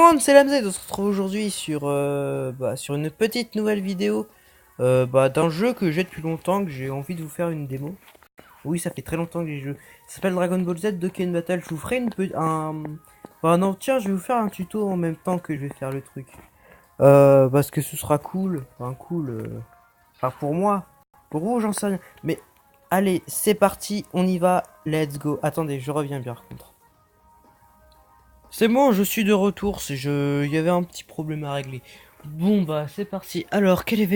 monde, c'est Lamzed, on se retrouve aujourd'hui sur une petite nouvelle vidéo d'un jeu que j'ai depuis longtemps, que j'ai envie de vous faire une démo. Oui, ça fait très longtemps que j'ai joué. Ça s'appelle Dragon Ball Z Dokkan Battle. Je vous ferai non, tiens, je vais vous faire un tuto en même temps que je vais faire le truc. Parce que ce sera cool. Enfin, pour moi. Pour vous, j'en sais rien. Mais allez, c'est parti, on y va. Let's go. Attendez, je reviens bien par contre. C'est bon, je suis de retour. Il y avait un petit problème à régler. Bon bah c'est parti. Alors quel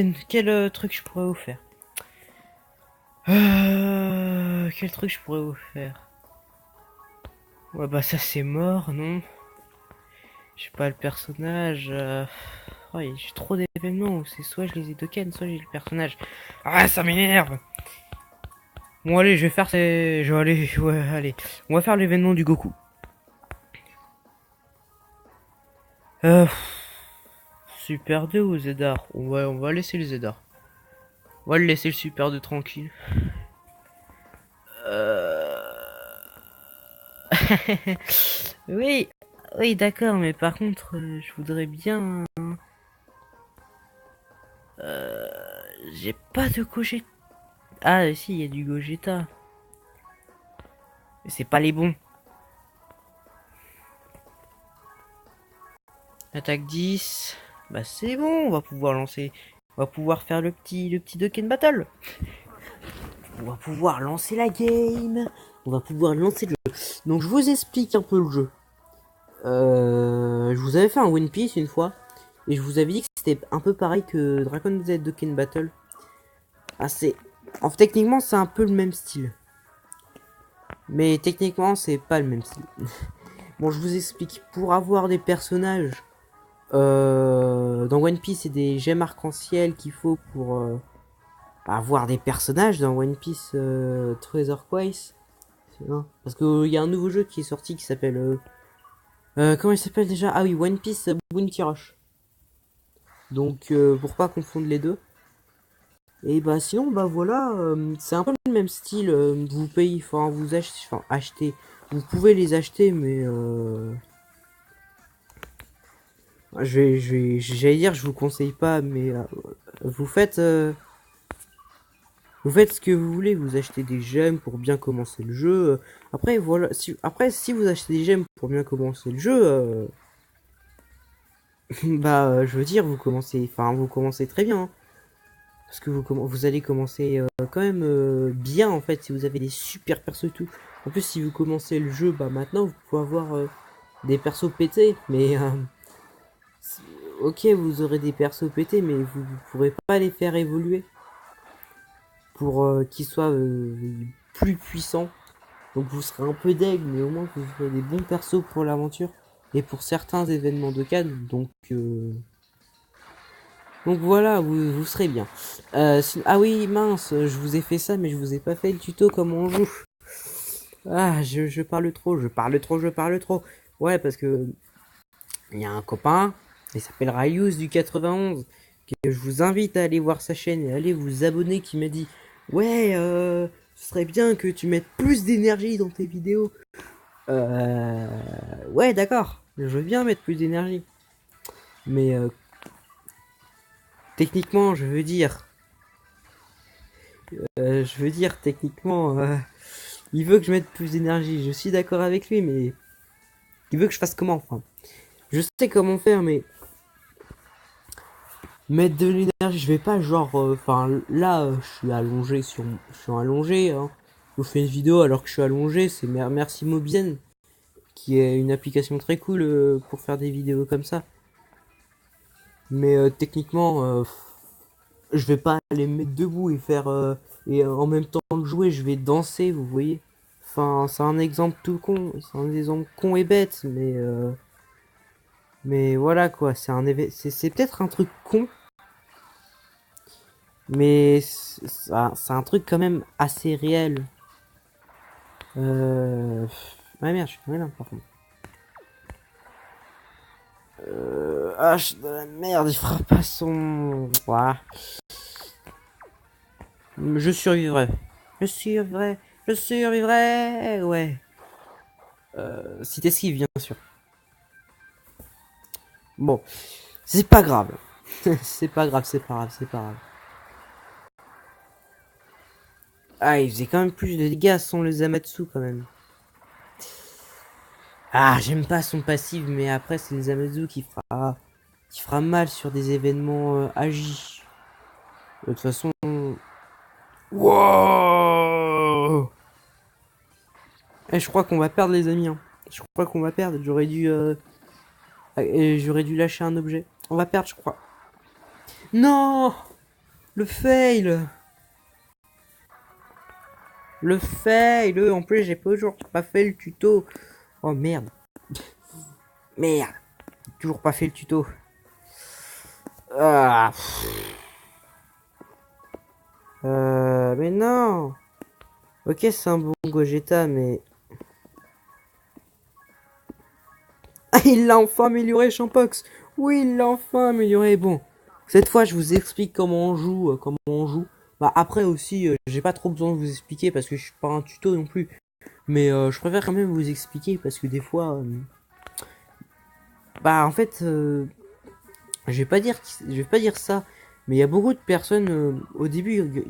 truc je pourrais vous faire? Quel truc je pourrais vous faire? Ouais bah ça c'est mort, non? J'ai pas le personnage. Ouais, j'ai trop d'événements. C'est soit je les ai token, soit j'ai le personnage. Ah ça m'énerve. Bon allez, je vais faire je vais aller. Ouais allez. On va faire l'événement du Goku. Euh, Super 2 ou Zedar? On va laisser le Zedar. On va le laisser le Super 2 tranquille. Euh... oui, oui, d'accord, mais par contre, je voudrais bien. Euh... J'ai pas de Gogeta. Ah, si, il y a du Gogeta. Mais c'est pas les bons. Attaque 10. Bah, c'est bon, on va pouvoir lancer. On va pouvoir faire le petit Dokkan Battle. On va pouvoir lancer la game. On va pouvoir lancer le jeu. Donc, je vous explique un peu le jeu. Je vous avais fait un One Piece une fois. Et je vous avais dit que c'était un peu pareil que Dragon Z Dokkan Battle. Ah, techniquement, c'est un peu le même style. Mais techniquement, c'est pas le même style. Bon, je vous explique. Pour avoir des personnages, dans One Piece, c'est des gemmes arc-en-ciel qu'il faut pour avoir des personnages dans One Piece Treasure Quest. Parce qu'il y a un nouveau jeu qui est sorti qui s'appelle... comment il s'appelle déjà? Ah oui, One Piece Bounty Rush. Donc, pour pas confondre les deux. Et bah sinon, bah voilà, c'est un peu le même style. Vous payez, enfin vous achetez, enfin acheter. Vous pouvez les acheter, mais j'allais dire, je vous conseille pas, mais vous faites, euh, vous faites ce que vous voulez. Vous achetez des gemmes pour bien commencer le jeu. Après voilà, si vous achetez des gemmes pour bien commencer le jeu, bah je veux dire, vous commencez très bien. Hein. Parce que vous allez commencer quand même bien en fait si vous avez des super persos et tout. En plus si vous commencez le jeu bah maintenant vous pouvez avoir des persos pétés mais ok vous aurez des persos pétés mais vous ne pourrez pas les faire évoluer pour qu'ils soient plus puissants. Donc vous serez un peu deg mais au moins vous aurez des bons persos pour l'aventure et pour certains événements de Cannes donc voilà, vous serez bien. Ah oui, mince, je vous ai fait ça, mais je vous ai pas fait le tuto comme on joue. Ah, je parle trop, je parle trop, je parle trop. Ouais, parce que il y a un copain, il s'appelle Rayus du 91, que je vous invite à aller voir sa chaîne et aller vous abonner, qui m'a dit ouais, ce serait bien que tu mettes plus d'énergie dans tes vidéos. Ouais, d'accord, je veux bien mettre plus d'énergie. Mais techniquement, techniquement, il veut que je mette plus d'énergie. Je suis d'accord avec lui, mais il veut que je fasse comment? Enfin, je sais comment faire, mais mettre de l'énergie, je vais pas genre, là, je suis allongé. Hein. Je vous fais une vidéo alors que je suis allongé. C'est Merci Mobizen, qui est une application très cool pour faire des vidéos comme ça. Mais techniquement, je vais pas aller me mettre debout et faire et en même temps que jouer, je vais danser, vous voyez. Enfin, c'est un exemple tout con, c'est un exemple con et bête, mais voilà quoi, c'est peut-être un truc con, mais c'est un truc quand même assez réel. Ouais merde, je suis tombé là par contre. De la merde, il fera pas son. Ouah. Je survivrai. Je survivrai. Je survivrai. Ouais. Si t'esquives, bien sûr. Bon, c'est pas grave. C'est pas grave, c'est pas grave, c'est pas grave. Ah, il faisait quand même plus de dégâts sans le Zamatsu quand même. Ah, j'aime pas son passif, mais après c'est le Zamatsu qui fera mal sur des événements agis. De toute façon... Wow. Je crois qu'on va perdre les amis. Hein. Je crois qu'on va perdre. J'aurais dû lâcher un objet. On va perdre, je crois. Non. Le fail. Le fail. En plus, j'ai toujours pas fait le tuto. Oh merde. Merde. Toujours pas fait le tuto. Ah. Mais non. Ok, c'est un bon Gogeta, mais... Ah, il l'a enfin amélioré, Champox. Oui, il l'a enfin amélioré. Bon, cette fois, je vous explique comment on joue, Bah après aussi, j'ai pas trop besoin de vous expliquer parce que je suis pas un tuto non plus. Mais je préfère quand même vous expliquer parce que des fois, bah en fait, je vais pas dire ça, mais il y a beaucoup de personnes au début.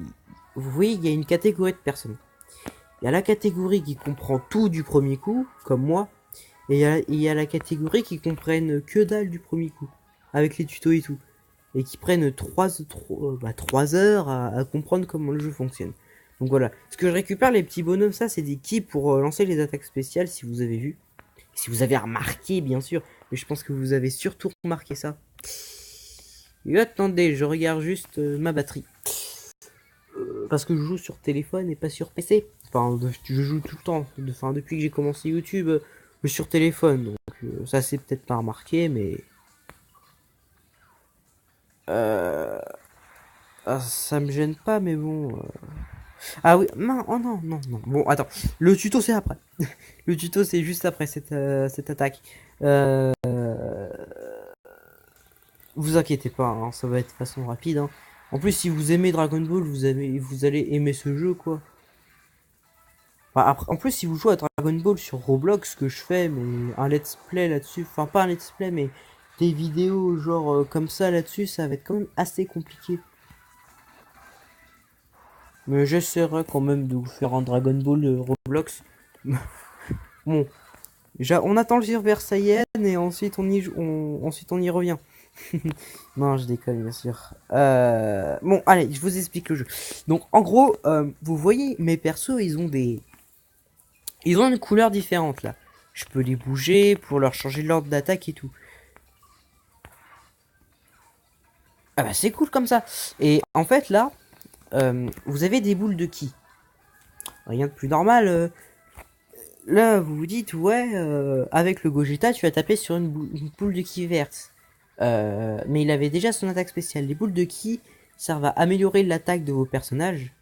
Vous voyez, il y a une catégorie de personnes. Il y a la catégorie qui comprend tout du premier coup, comme moi. Et il y a la catégorie qui comprennent que dalle du premier coup, avec les tutos et tout. Et qui prennent 3 heures à comprendre comment le jeu fonctionne. Donc voilà. Ce que je récupère, les petits bonhommes, ça, c'est des kits pour lancer les attaques spéciales, si vous avez vu. Si vous avez remarqué, bien sûr. Mais je pense que vous avez surtout remarqué ça. Et attendez, je regarde juste ma batterie. Parce que je joue sur téléphone et pas sur PC. Enfin, je joue tout le temps. Enfin, depuis que j'ai commencé YouTube, sur téléphone. Donc, ça c'est peut-être pas remarqué, mais... ça me gêne pas, mais bon... Ah oui, non, oh non, non, non. Bon, attends. Le tuto, c'est après. Le tuto, c'est juste après cette attaque. Vous inquiétez pas, hein, ça va être de façon rapide. Hein. En plus, si vous aimez Dragon Ball, vous allez aimer ce jeu, quoi. Enfin, après, en plus, si vous jouez à Dragon Ball sur Roblox, ce que je fais, mais un let's play là-dessus, enfin pas un let's play, mais des vidéos genre comme ça là-dessus, ça va être quand même assez compliqué. Mais j'essaierai quand même de vous faire un Dragon Ball Roblox. Bon, on attend le Super Saiyan et ensuite ensuite on y revient. Non, je déconne bien sûr. Bon, allez, je vous explique le jeu. Donc, en gros, vous voyez, mes persos, ils ont une couleur différente là. Je peux les bouger pour leur changer l'ordre d'attaque et tout. Ah bah c'est cool comme ça. Et en fait là, vous avez des boules de ki. Rien de plus normal. Là, vous vous dites, ouais, avec le Gogeta, tu vas taper sur une boule de ki verte. Mais il avait déjà son attaque spéciale. Les boules de ki servent à améliorer l'attaque de vos personnages.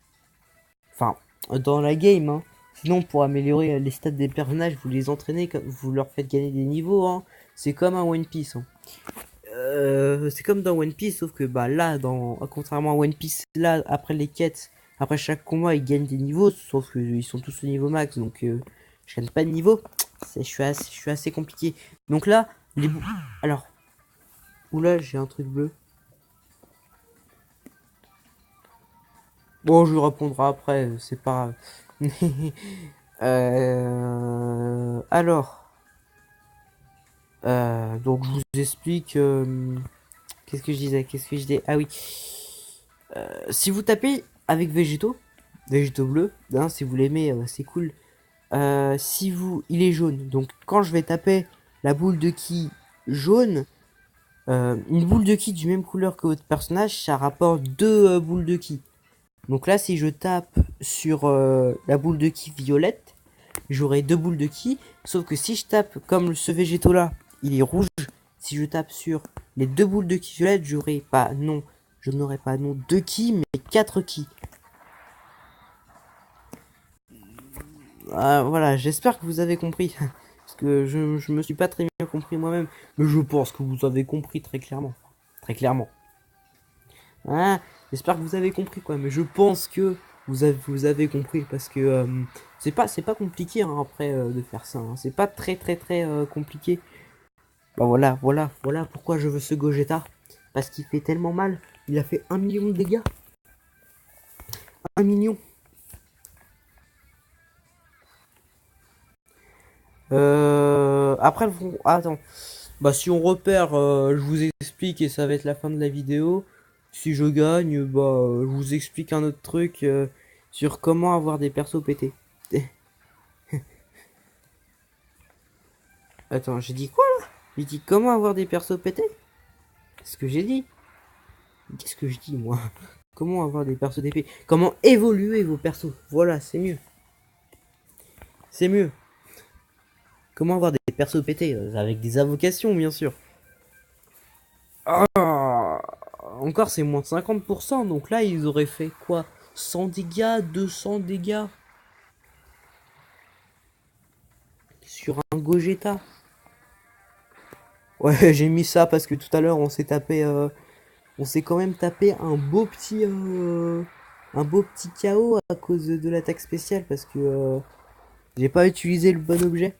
Enfin, dans la game, hein. Sinon, pour améliorer les stats des personnages, vous les entraînez, vous leur faites gagner des niveaux, hein. C'est comme un One Piece, hein. C'est comme dans One Piece, sauf que bah là, contrairement à One Piece, là, après les quêtes, après chaque combat, ils gagnent des niveaux, sauf qu'ils sont tous au niveau max, donc je gagne pas de niveau. Je suis assez compliqué. Donc là, alors, oula, j'ai un truc bleu. Bon, je lui répondrai après, c'est pas grave. Alors, donc je vous explique. Qu'est-ce que je disais? Ah oui. Si vous tapez avec végétaux bleus, hein, si vous l'aimez, c'est cool. Il est jaune. Donc quand je vais taper la boule de ki jaune, une boule de ki du même couleur que votre personnage, ça rapporte deux boules de ki. Donc là, si je tape sur la boule de ki violette, j'aurai deux boules de ki. Sauf que si je tape comme ce végétaux là, il est rouge. Si je tape sur les deux boules de ki violette, je n'aurai pas non 2 ki, mais 4 ki. Voilà, j'espère que vous avez compris. Parce que je me suis pas très bien compris moi-même. Mais je pense que vous avez compris très clairement. Très clairement. Hein, j'espère que vous avez compris quoi. Mais je pense que vous avez compris. Parce que c'est pas compliqué hein, après de faire ça. Hein. C'est pas très compliqué. Bah voilà pourquoi je veux ce Gogeta. Parce qu'il fait tellement mal. Il a fait 1 million de dégâts. 1 million. Après, attends. Bah si on repère, je vous explique et ça va être la fin de la vidéo. Si je gagne, je vous explique un autre truc sur comment avoir des persos pétés. Attends, j'ai dit quoi là? J'ai dit comment avoir des persos pétés? C'est ce que j'ai dit. Qu'est-ce que je dis moi? Comment avoir des persos d'épée? Comment évoluer vos persos? Voilà, c'est mieux. C'est mieux. Comment avoir des persos pétés? Avec des invocations, bien sûr. Ah, encore, c'est moins de 50%. Donc là, ils auraient fait quoi? 100 dégâts, 200 dégâts sur un Gogeta. Ouais, j'ai mis ça parce que tout à l'heure, on s'est tapé... on s'est quand même tapé un beau petit KO à cause de l'attaque spéciale parce que j'ai pas utilisé le bon objet.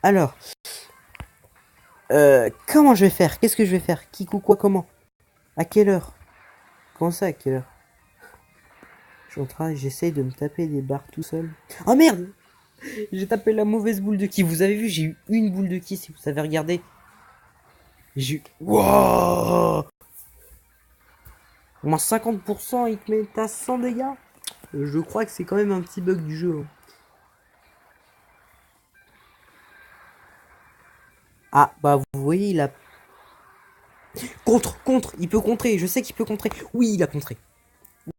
Alors, comment je vais faire? Qu'est-ce que je vais faire? Qui, quoi, comment? À quelle heure? Comment ça, à quelle heure? Je suis en train, j'essaye de me taper des barres tout seul. Oh merde! J'ai tapé la mauvaise boule de ki. Vous avez vu, j'ai eu une boule de ki si vous savez regarder. J'ai eu... Wow! Moins 50%, il te met à 100 dégâts. Je crois que c'est quand même un petit bug du jeu. Hein. Ah, bah vous voyez, il a... Contre, il peut contrer, je sais qu'il peut contrer. Oui, il a contré.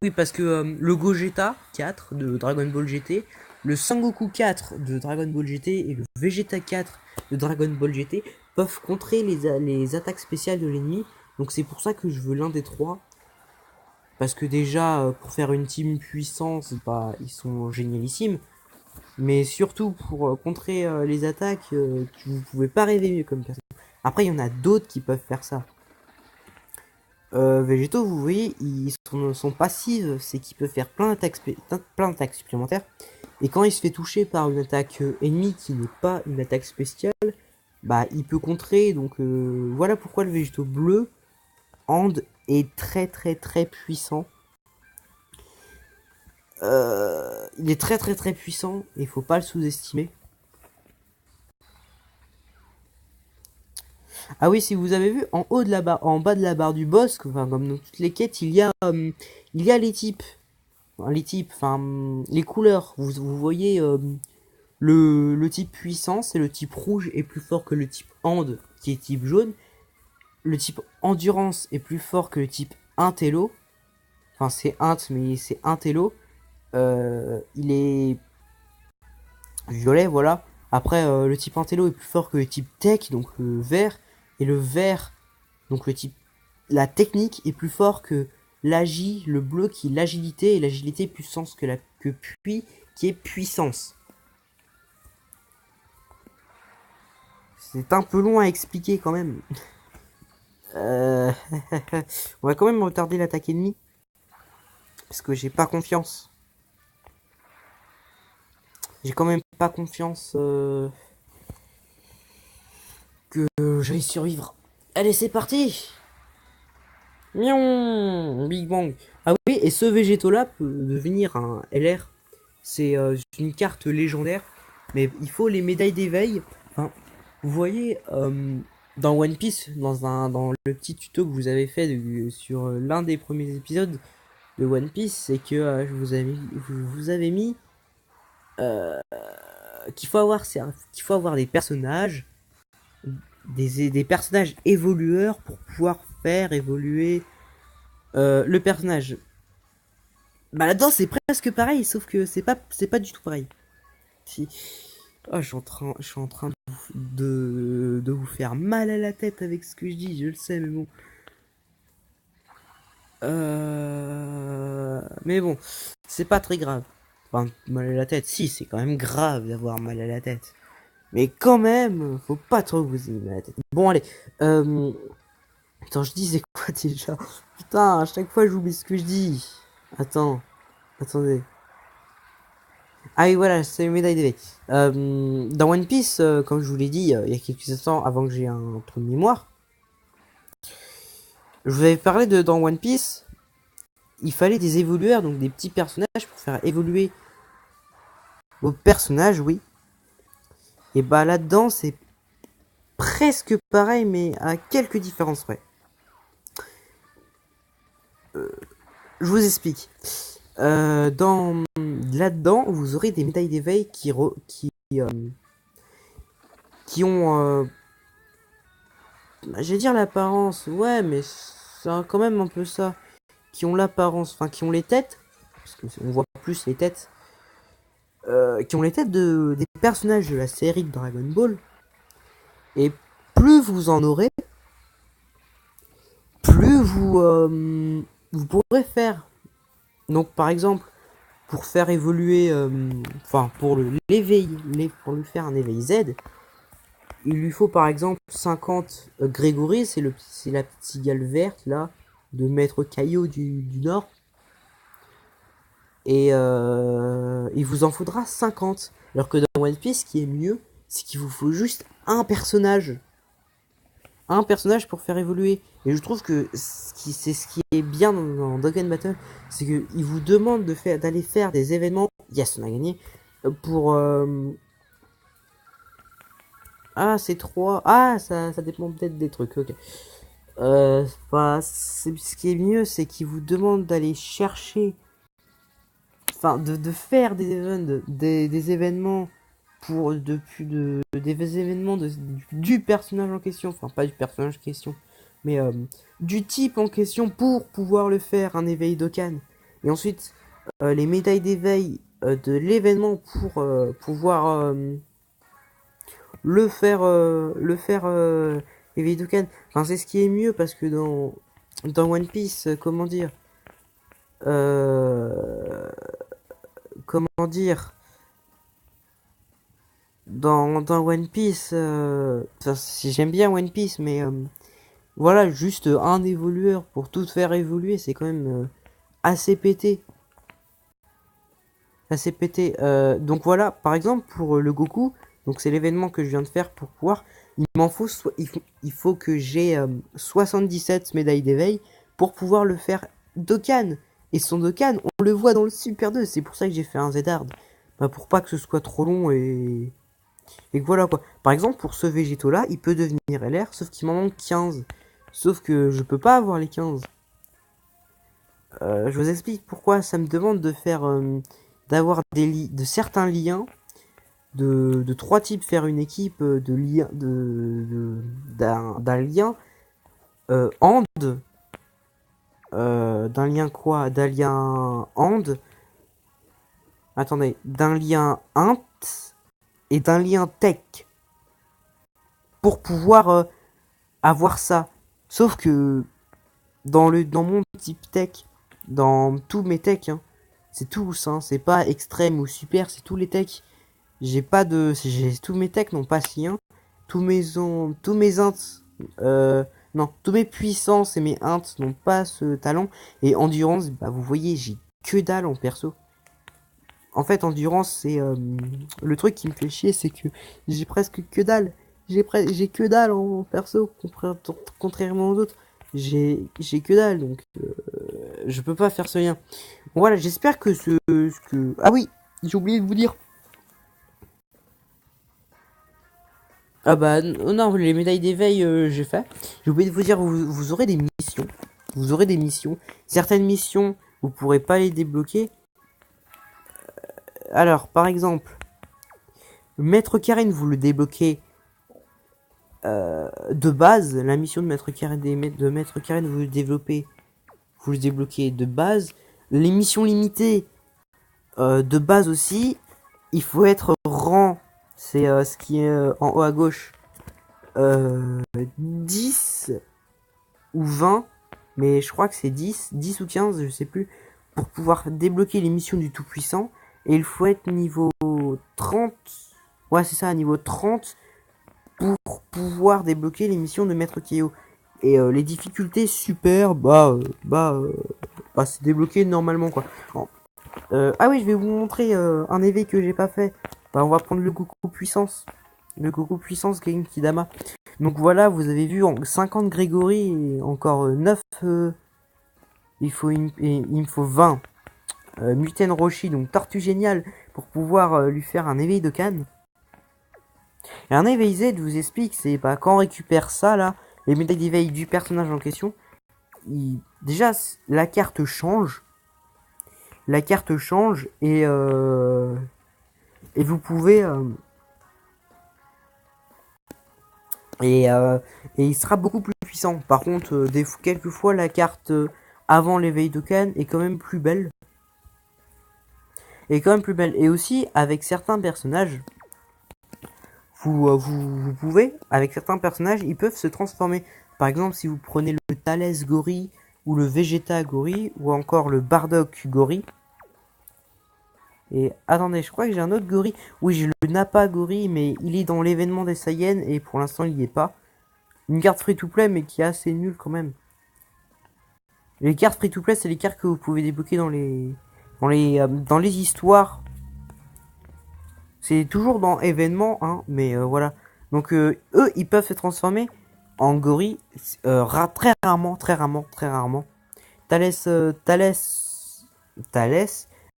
Oui, parce que le Gogeta 4 de Dragon Ball GT, le Sangoku 4 de Dragon Ball GT et le Vegeta 4 de Dragon Ball GT peuvent contrer les attaques spéciales de l'ennemi. Donc c'est pour ça que je veux l'un des trois. Parce que déjà, pour faire une team puissante, ils sont génialissimes. Mais surtout pour contrer les attaques, vous pouvez pas rêver mieux comme personne. Après, il y en a d'autres qui peuvent faire ça. Végétaux, vous voyez, son passive, c'est qu'il peut faire plein d'attaques supplémentaires. Et quand il se fait toucher par une attaque ennemie qui n'est pas une attaque spéciale, bah il peut contrer. Donc voilà pourquoi le végétaux bleu, Hand, est très puissant. Il est très puissant et il faut pas le sous-estimer. Ah oui, si vous avez vu, en haut de la barre, en bas de la barre du boss, enfin, comme dans toutes les quêtes, il y a les types. Les couleurs. Vous voyez le type puissance et le type rouge est plus fort que le type hand qui est type jaune. Le type endurance est plus fort que le type intello. Enfin, c'est int, mais c'est intello. Il est violet, voilà. Après, le type intello est plus fort que le type tech, donc le vert. Et le vert, donc la technique est plus fort que le bleu qui est l'agilité, et l'agilité puissance que puis qui est puissance. C'est un peu long à expliquer quand même. On va quand même retarder l'attaque ennemie. Parce que j'ai pas confiance. J'ai quand même pas confiance que j'allais survivre. Allez, c'est parti! Mion! Big Bang. Ah oui, et ce végétaux-là peut devenir un LR. C'est une carte légendaire. Mais il faut les médailles d'éveil. Enfin, vous voyez, dans One Piece, dans le petit tuto que vous avez fait sur l'un des premiers épisodes de One Piece, c'est que je vous avez mis qu'il faut avoir des personnages, des personnages évolueurs pour pouvoir faire évoluer le personnage. Bah là-dedans c'est presque pareil, sauf que c'est pas du tout pareil. Si... Oh, je suis en train de vous faire mal à la tête avec ce que je dis, je le sais, mais bon. Mais bon, c'est pas très grave. Enfin, mal à la tête, si, c'est quand même grave d'avoir mal à la tête. Mais quand même, faut pas trop vous y mettre à la tête. Bon, allez. Attends, je disais quoi déjà? Putain, à chaque fois j'oublie ce que je dis. Attendez. Ah oui, voilà, c'est une médaille d'éveil. Dans One Piece, comme je vous l'ai dit il y a quelques instants avant que j'ai un trou de mémoire, je vous avais parlé de dans One Piece, il fallait des évolueurs, donc des petits personnages pour faire évoluer vos personnages, oui. Et bah là-dedans, c'est presque pareil, mais à quelques différences près. Je vous explique. Là-dedans, vous aurez des médailles d'éveil qui ont, je vais dire l'apparence, ouais, mais c'est quand même un peu ça, qui ont l'apparence, enfin qui ont les têtes, parce qu'on voit plus les têtes, qui ont les têtes des personnages de la série de Dragon Ball. Et plus vous en aurez, plus vous pourrez faire. Donc par exemple, pour faire évoluer, enfin pour pour lui faire un éveil Z, il lui faut par exemple 50 Grégory, c'est la petite cigale verte là, de Maître Caillot du Nord. Et il vous en faudra 50. Alors que dans One Piece, ce qui est mieux, c'est qu'il vous faut juste un personnage. Un personnage pour faire évoluer. Et je trouve que c'est ce qui est bien dans Dokkan Battle, c'est qu'il vous demande d'aller faire des événements. Yes, on a gagné. Pour... Ah, c'est 3. Ah, ça dépend peut-être des trucs. Ok. Ce qui est mieux, c'est qu'il vous demande d'aller chercher, enfin de faire des événements pour des événements du personnage en question, enfin pas du personnage en question, mais du type en question pour pouvoir le faire un éveil Dokkan. Et ensuite les médailles d'éveil de l'événement pour pouvoir le faire éveil Dokkan. Enfin c'est ce qui est mieux parce que dans One Piece, euh, comment dire, dans One Piece, j'aime bien One Piece, mais voilà, juste un évolueur pour tout faire évoluer, c'est quand même assez pété. Assez pété. Donc voilà, par exemple, pour le Goku, donc c'est l'événement que je viens de faire pour pouvoir, il faut que j'ai 77 médailles d'éveil pour pouvoir le faire Dokkan. Et son Dokkan, on le voit dans le Super 2, c'est pour ça que j'ai fait un Z-Hard. Bah, pour pas que ce soit trop long et que voilà quoi. Par exemple, pour ce végétaux là, il peut devenir LR, sauf qu'il m'en manque 15. Sauf que je peux pas avoir les 15. Je vous explique pourquoi ça me demande de faire d'avoir de certains liens de trois types, faire une équipe de lien d'un lien and d'un lien quoi, d'un lien and, attendez, d'un lien int et d'un lien tech pour pouvoir avoir ça. Sauf que dans mon type tech, dans tous mes techs, hein, c'est tous, hein, c'est pas extrême ou super, c'est tous les techs. Tous mes techs n'ont pas ce lien. Tous mes ints, non, tous mes puissances et mes ints n'ont pas ce talent. Et endurance, bah vous voyez, j'ai que dalle en perso. En fait, endurance, c'est le truc qui me fait chier, c'est que j'ai presque que dalle. J'ai que dalle en perso, contrairement aux autres. J'ai que dalle, donc je peux pas faire ce lien. Voilà, j'espère que Ah oui, j'ai oublié de vous dire. Ah bah non, les médailles d'éveil, j'ai fait. J'ai oublié de vous dire, vous aurez des missions. Vous aurez des missions. Certaines missions, vous pourrez pas les débloquer. Alors, par exemple, Maître Karen, vous le débloquez de base. La mission de Maître Karen, vous le débloquez de base. Les missions limitées, de base aussi. Il faut être rang, c'est ce qui est en haut à gauche, 10 ou 20, mais je crois que c'est 10 ou 15, je sais plus, pour pouvoir débloquer les missions du Tout-Puissant. Et il faut être niveau 30, ouais c'est ça, niveau 30, pour pouvoir débloquer les missions de Maître Kyo. Et les difficultés super, c'est débloqué normalement quoi. Ah oui, je vais vous montrer un éveil que j'ai pas fait. Bah, on va prendre le Goku puissance. Le Goku puissance Genki Dama. Donc voilà, vous avez vu en 50 Grégory et encore 9. Il me faut 20 Muten Roshi, donc Tortue Géniale, pour pouvoir lui faire un éveil de canne. Et un éveil Z, je vous explique, c'est bah, quand on récupère ça là, les médailles d'éveil du personnage en question, déjà la carte change. La carte change et vous pouvez et il sera beaucoup plus puissant. Par contre, quelquefois la carte avant l'éveil de canne est quand même plus belle. Et aussi avec certains personnages, vous pouvez, avec certains personnages, ils peuvent se transformer. Par exemple, si vous prenez le Thalès Gorille, ou le Vegeta Gorille, ou encore le Bardock Gorille. Et attendez, je crois que j'ai un autre gorille. Oui, j'ai le Nappa Gorille, mais il est dans l'événement des Saiyans, et pour l'instant, il n'y est pas. Une carte free-to-play, mais qui est assez nulle quand même. Les cartes free-to-play, c'est les cartes que vous pouvez débloquer dans les histoires. C'est toujours dans événements, hein, mais voilà. Donc eux, ils peuvent se transformer en gorille très rarement. Thalès,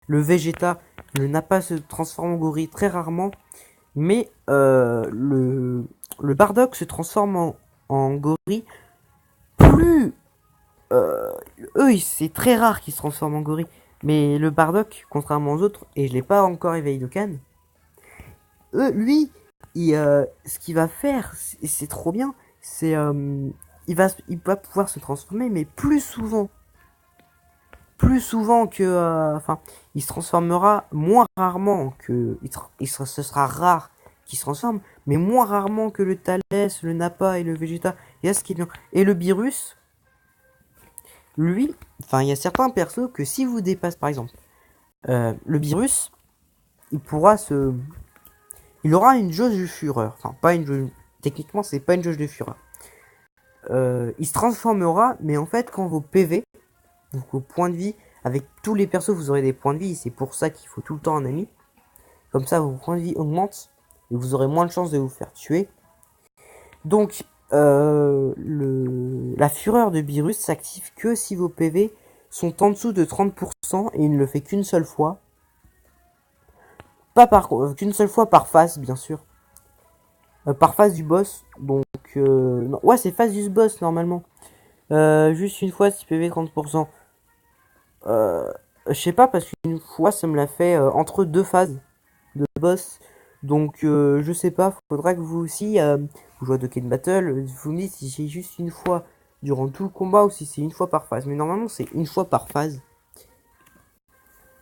le Vegeta, le Nappa se transforme en gorille très rarement, mais le Bardock se transforme en gorille plus. Eux, c'est très rare qu'ils se transforment en gorille, mais le Bardock, contrairement aux autres, et je l'ai pas encore éveillé de canne. Lui, ce qu'il va faire, c'est trop bien, c'est il va pouvoir se transformer, mais plus souvent que, enfin, il se transformera moins rarement que, ce sera rare qu'il se transforme, mais moins rarement que le Thalès, le Nappa et le Vegeta. Et ce qui est bien. Et le Beerus, lui, enfin, il y a certains persos que si vous dépassez, par exemple, le Beerus, il aura une jauge de fureur. Enfin, pas une jauge. Techniquement, c'est pas une jauge de fureur. Il se transformera, mais en fait, quand vos PV, donc vos points de vie, avec tous les persos, vous aurez des points de vie. C'est pour ça qu'il faut tout le temps un ami. Comme ça, vos points de vie augmentent et vous aurez moins de chances de vous faire tuer. Donc, la fureur de Beerus s'active que si vos PV sont en dessous de 30% et il ne le fait qu'une seule fois. Pas qu'une seule fois par phase, bien sûr. Par phase du boss. Donc, non, ouais, c'est phase du boss normalement. Juste une fois, si PV 30%. Je sais pas, parce qu'une fois, ça me l'a fait entre deux phases de boss. Donc, je sais pas, faudra que vous aussi, vous jouez à Dokkan Battle, vous me dites si c'est juste une fois durant tout le combat ou si c'est une fois par phase. Mais normalement, c'est une fois par phase.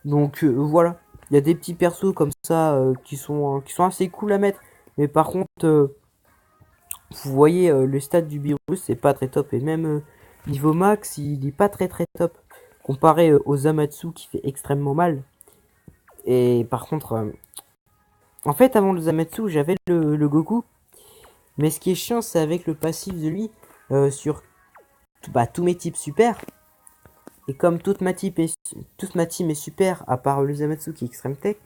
Donc, voilà. Il y a des petits persos comme ça qui sont assez cool à mettre. Mais par contre, vous voyez, le stade du Beerus, c'est pas très top. Et même niveau max, il est pas très top. Comparé au Zamatsu qui fait extrêmement mal. Et par contre, en fait, avant le Zamatsu, j'avais le Goku. Mais ce qui est chiant, c'est avec le passif de lui sur tous mes types super. Et comme toute ma team est super, à part le Zamatsu qui est extrême tech,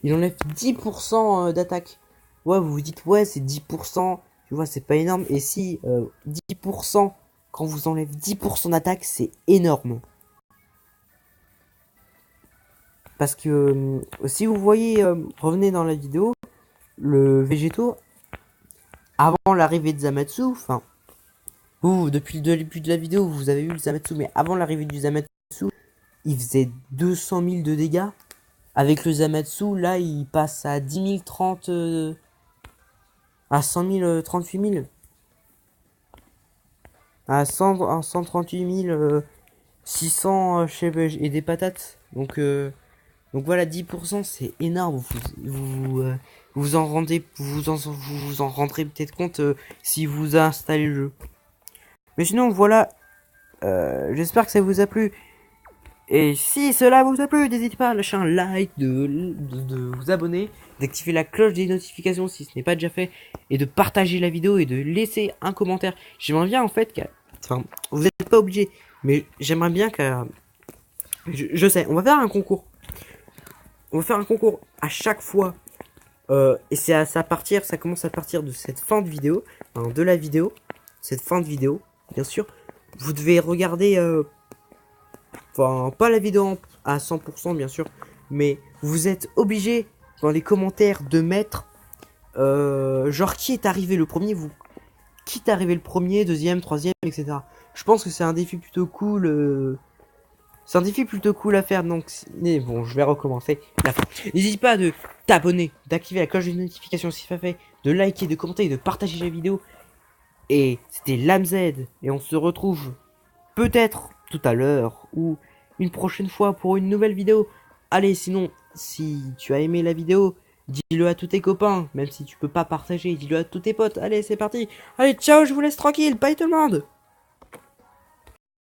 il enlève 10% d'attaque. Ouais, vous vous dites, ouais, c'est 10%. Tu vois, c'est pas énorme. Et si 10%, quand vous enlève 10% d'attaque, c'est énorme. Parce que si vous voyez, revenez dans la vidéo, le Végéto, avant l'arrivée de Zamatsu, enfin, vous, depuis le début de la vidéo, vous avez vu le Zamatsu, mais avant l'arrivée du Zamatsu, il faisait 200 000 de dégâts. Avec le Zamatsu, là, il passe à 10 000, 30, à 100 000, 38 000. À 138 600 et des patates. Donc voilà, 10%, c'est énorme. Vous en rendrez peut-être compte si vous installez le jeu. Mais sinon, voilà. J'espère que ça vous a plu. Et si cela vous a plu, n'hésitez pas à lâcher un like, de vous abonner, d'activer la cloche des notifications si ce n'est pas déjà fait, et de partager la vidéo et de laisser un commentaire. J'aimerais bien en fait enfin, vous n'êtes pas obligé, mais j'aimerais bien que... Je sais, on va faire un concours. on va faire un concours à chaque fois. Et c'est à ça partir, ça commence à partir de cette fin de vidéo, enfin, de la vidéo, cette fin de vidéo, bien sûr. Vous devez regarder, enfin pas la vidéo à 100% bien sûr, mais vous êtes obligé dans les commentaires de mettre, genre qui est arrivé le premier, qui est arrivé le premier, deuxième, troisième, etc. Je pense que c'est un défi plutôt cool. C'est un défi plutôt cool à faire, donc mais bon, je vais recommencer la fin. N'hésite pas de t'abonner, d'activer la cloche de notification si c'est pas fait, de liker, de commenter et de partager la vidéo. Et c'était LamZ, et on se retrouve peut-être tout à l'heure ou une prochaine fois pour une nouvelle vidéo. Allez, sinon, si tu as aimé la vidéo, dis-le à tous tes copains, même si tu peux pas partager, dis-le à tous tes potes. Allez, c'est parti. Allez, ciao, je vous laisse tranquille, bye tout le monde.